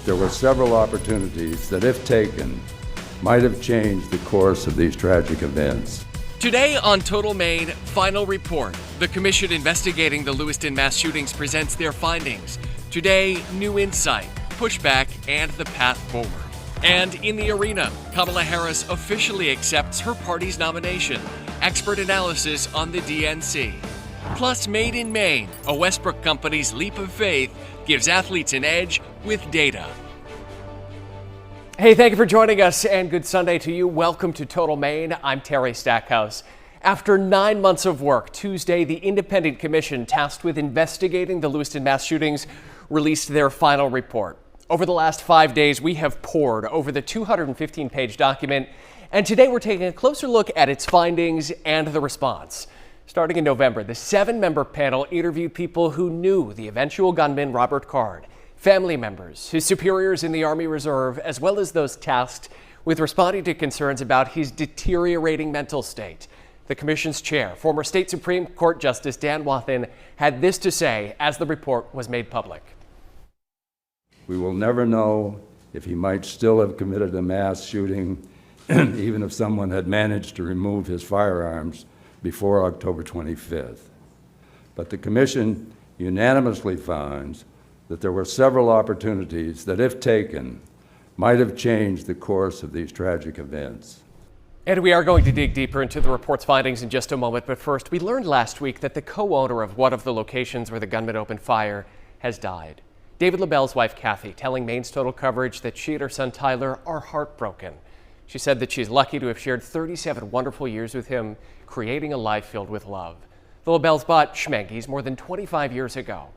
There were several opportunities that, if taken, might have changed the course of these tragic events. Today on Total Maine, Final Report. The commission investigating the Lewiston mass shootings presents their findings. Today, new insight, pushback, and the path forward. And in the arena, Kamala Harris officially accepts her party's nomination. Expert analysis on the DNC. Plus, Made in Maine, a Westbrook company's leap of faith, gives athletes an edge with data. Hey, thank you for joining us, and good Sunday to you. Welcome to Total Maine. I'm Terry Stackhouse. After 9 months of work, Tuesday, the independent commission tasked with investigating the Lewiston mass shootings released their final report. Over the last 5 days, we have pored over the 215-page document, and today we're taking a closer look at its findings and the response. Starting in November, the 7-member panel interviewed people who knew the eventual gunman, Robert Card, family members, his superiors in the Army Reserve, as well as those tasked with responding to concerns about his deteriorating mental state. The commission's chair, former State Supreme Court Justice Dan Wathen, had this to say as the report was made public. We will never know if he might still have committed a mass shooting, even if someone had managed to remove his firearms before October 25th. But the commission unanimously finds that there were several opportunities that, if taken, might have changed the course of these tragic events. And we are going to dig deeper into the report's findings in just a moment, but first, we learned last week that the co-owner of one of the locations where the gunman opened fire has died. David LaBelle's wife, Kathy, telling Maine's Total coverage that she and her son, Tyler, are heartbroken. She said that she's lucky to have shared 37 wonderful years with him, creating a life filled with love. The LaBelles bought Schmenge's more than 25 years ago.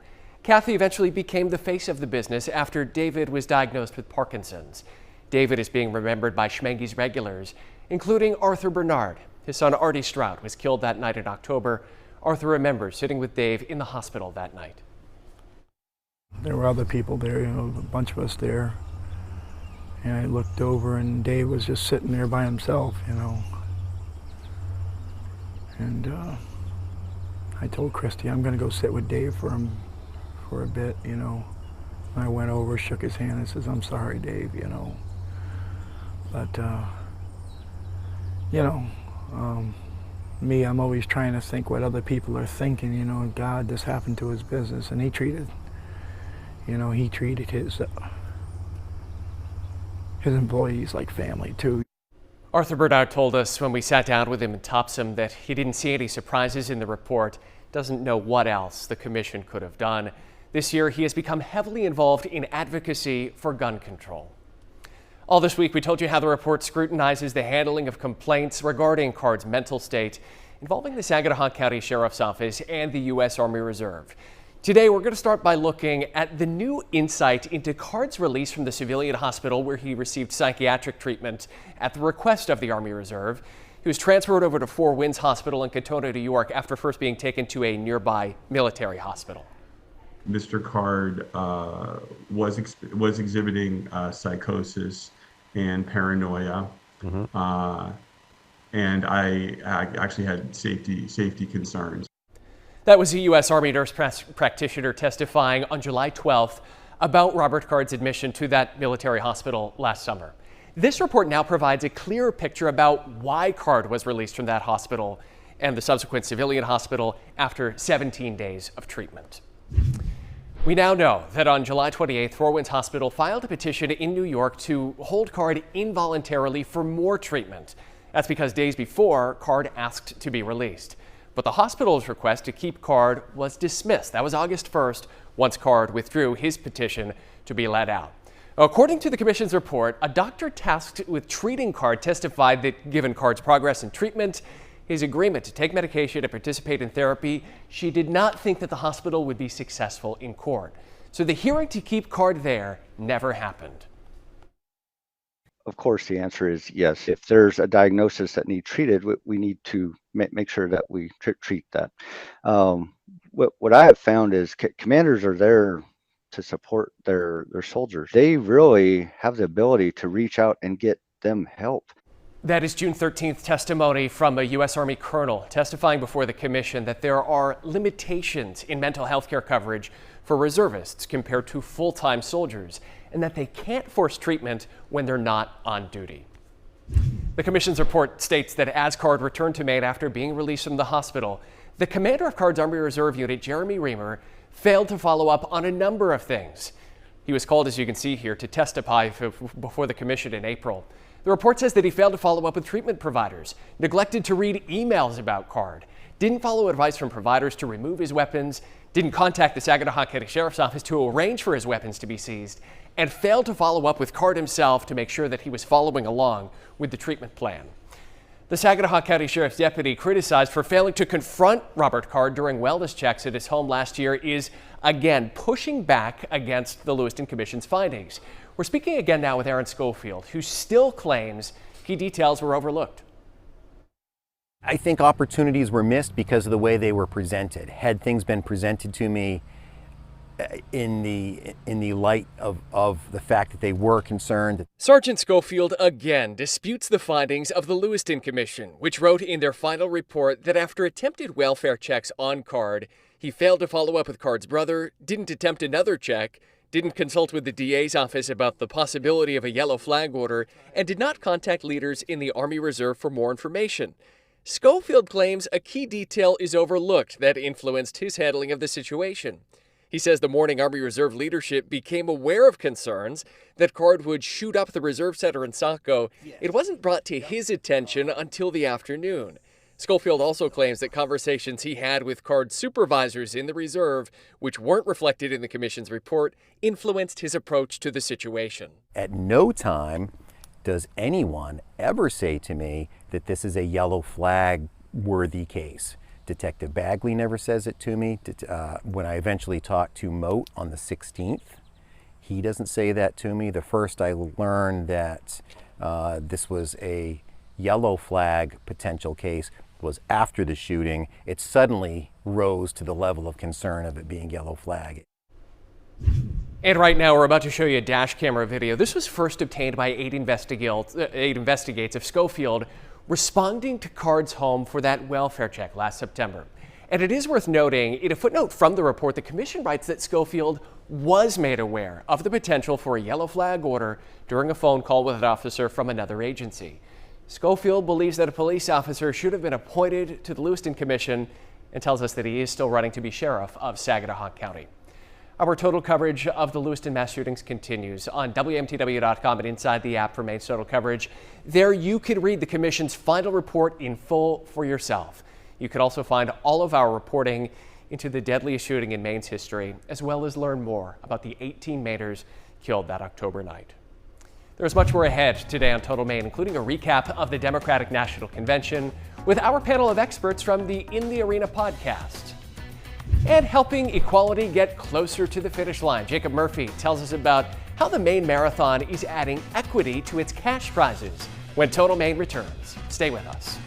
Kathy eventually became the face of the business after David was diagnosed with Parkinson's. David is being remembered by Schmenge's regulars, including Arthur Bernard. His son, Artie Stroud, was killed that night in October. Arthur remembers sitting with Dave in the hospital that night. There were other people there, a bunch of us there. And I looked over and Dave was just sitting there by himself, And I told Christy, I'm gonna go sit with Dave for a bit, I went over, shook his hand, and says, I'm sorry, Dave, But, me, I'm always trying to think what other people are thinking, God, this happened to his business, and he treated his employees like family, too. Arthur Bernard told us when we sat down with him in Topsom that he didn't see any surprises in the report, doesn't know what else the commission could have done. This year, he has become heavily involved in advocacy for gun control. All this week, we told you how the report scrutinizes the handling of complaints regarding Card's mental state involving the Saginaw County Sheriff's Office and the U.S. Army Reserve. Today, we're going to start by looking at the new insight into Card's release from the civilian hospital where he received psychiatric treatment at the request of the Army Reserve. He was transferred over to Four Winds Hospital in Katona, New York, after first being taken to a nearby military hospital. Mr. Card was exhibiting psychosis and paranoia, and I actually had safety concerns. That was a U.S. Army nurse practitioner testifying on July 12th about Robert Card's admission to that military hospital last summer. This report now provides a clearer picture about why Card was released from that hospital and the subsequent civilian hospital after 17 days of treatment. We now know that on July 28th, Four Winds Hospital filed a petition in New York to hold Card involuntarily for more treatment. That's because days before, Card asked to be released. But the hospital's request to keep Card was dismissed. That was August 1st, once Card withdrew his petition to be let out. According to the commission's report, a doctor tasked with treating Card testified that given Card's progress in treatment, his agreement to take medication and participate in therapy, she did not think that the hospital would be successful in court. So the hearing to keep Card there never happened. Of course, the answer is yes. If there's a diagnosis that needs treated, we need to make sure that we treat that. What I have found is commanders are there to support their soldiers. They really have the ability to reach out and get them help. That is June 13th testimony from a U.S. Army colonel testifying before the commission that there are limitations in mental health care coverage for reservists compared to full-time soldiers, and that they can't force treatment when they're not on duty. The commission's report states that as Card returned to Maine after being released from the hospital, the commander of Card's Army Reserve Unit, Jeremy Reamer, failed to follow up on a number of things. He was called, as you can see here, to testify before the commission in April. The report says that he failed to follow up with treatment providers, neglected to read emails about Card, didn't follow advice from providers to remove his weapons, didn't contact the Saginaw County Sheriff's Office to arrange for his weapons to be seized, and failed to follow up with Card himself to make sure that he was following along with the treatment plan. The Saginaw County Sheriff's deputy, criticized for failing to confront Robert Card during wellness checks at his home last year, is again pushing back against the Lewiston Commission's findings. We're speaking again now with Aaron Schofield, who still claims key details were overlooked. I think opportunities were missed because of the way they were presented. Had things been presented to me in the light of the fact that they were concerned. Sergeant Schofield again disputes the findings of the Lewiston Commission, which wrote in their final report that after attempted welfare checks on Card, he failed to follow up with Card's brother, didn't attempt another check, didn't consult with the DA's office about the possibility of a yellow flag order, and did not contact leaders in the Army Reserve for more information. Schofield claims a key detail is overlooked that influenced his handling of the situation. He says the morning Army Reserve leadership became aware of concerns that Card would shoot up the Reserve Center in Saco. It wasn't brought to his attention until the afternoon. Schofield also claims that conversations he had with Card supervisors in the reserve, which weren't reflected in the commission's report, influenced his approach to the situation. At no time does anyone ever say to me that this is a yellow flag worthy case. Detective Bagley never says it to me. When I eventually talked to Moat on the 16th, he doesn't say that to me. The first I learned that this was a yellow flag potential case was after the shooting. It suddenly rose to the level of concern of it being yellow flag. And right now, we're about to show you a dash camera video. This was first obtained by Aid Investigates of Schofield, responding to Card's home for that welfare check last September. And it is worth noting, in a footnote from the report, the commission writes that Schofield was made aware of the potential for a yellow flag order during a phone call with an officer from another agency. Schofield believes that a police officer should have been appointed to the Lewiston Commission and tells us that he is still running to be sheriff of Saginaw County. Our total coverage of the Lewiston mass shootings continues on WMTW.com and inside the app for Maine's total coverage. There you can read the commission's final report in full for yourself. You can also find all of our reporting into the deadliest shooting in Maine's history, as well as learn more about the 18 Mainers killed that October night. There's much more ahead today on Total Maine, including a recap of the Democratic National Convention with our panel of experts from the In the Arena podcast. And helping equality get closer to the finish line, Jacob Murphy tells us about how the Maine Marathon is adding equity to its cash prizes when Total Maine returns. Stay with us.